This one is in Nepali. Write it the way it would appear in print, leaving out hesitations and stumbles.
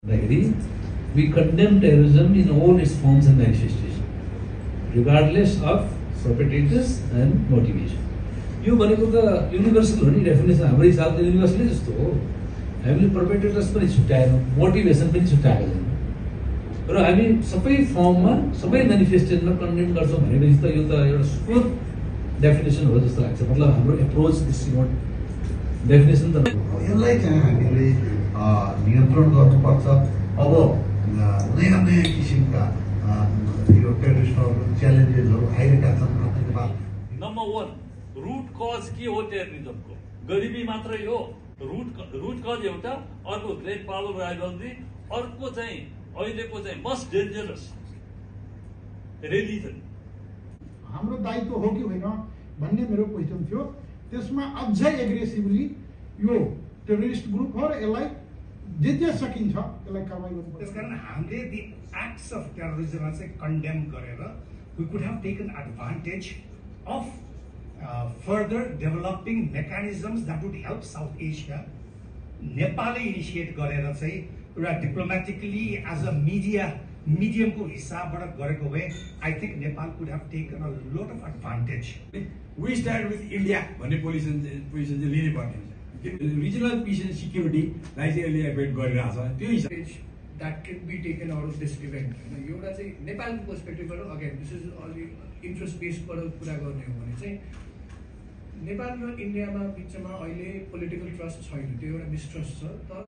We condemn terrorism in all its forms and manifestation, regardless of perpetrators and motivation. यो भनेको त युनिभर्सल हो नि डेफिनेसन हाम्रो हिसाबले युनिभर्सलै जस्तो हो हामीले पर्पेट्रेटर्स पनि छुट्याएन मोटिभेसन पनि छुट्याएको छैन र हामी सबै फर्ममा सबै म्यानिफेस्टेसनमा कन्डेम गर्छौं भनेपछि त यो त एउटा सुपर डेफिनेसन हो जस्तो लाग्छ मतलब हाम्रो एप्रोच दिस नट डेफिनेसन त यसलाई चाहिँ हामीले नियन्त्रण गर्नुपर्छ अब नयाँ नयाँ किसिमका यो टेररिस्टहरु च्यालेन्जेसहरु आइरहेका छन् नेपाल नम्बर 1 रूट कज के हो टेररिज्मको गरिबी मात्रै हो रूट कज एउटा अर्को ग्रेट पावर राइभलरी अर्को चाहिँ अहिलेको चाहिँ मोस्ट डेन्जरस रिलिजन हाम्रो दायित्व हो कि होइन भन्ने मेरो क्वेशन थियो त्यसमा अझै एग्रेसिभली यो टेररिस्ट ग्रुप हो र यसलाई जे सकिन्छ त्यसलाई कारबाही गर्नुपर्छ त्यसकारण हामीले दि एक्ट्स अफ टेररिजमलाई चाहिँ कन्डेम गरेर we could have taken advantage of further developing mechanisms that would help South Asia. नेपालले इनिशिएट गरेर चाहिँ एउटा डिप्लोमेटिकली एज अ medium को हिसाबबाट गरेको भए I think Nepal could have taken a lot of advantage we stand with India भन्ने पोजिसन चाहिँ लिनै पर्ने रिजनल पिस एन्ड सिक्युरिटीलाई चाहिँ अहिले एफेक्ट गरिरहेछ त्यो हिसाब that can be taken out of this event. एउटा चाहिँ नेपालको पर्सपेक्टिभबाट अगेन दिस इज अलि इन्ट्रेस्ट बेस्डबाट कुरा गर्ने हो भने चाहिँ नेपाल र इन्डियामा बिचमा अहिले पोलिटिकल ट्रस्ट छैन त्यो एउटा मिसट्रस्ट छ तर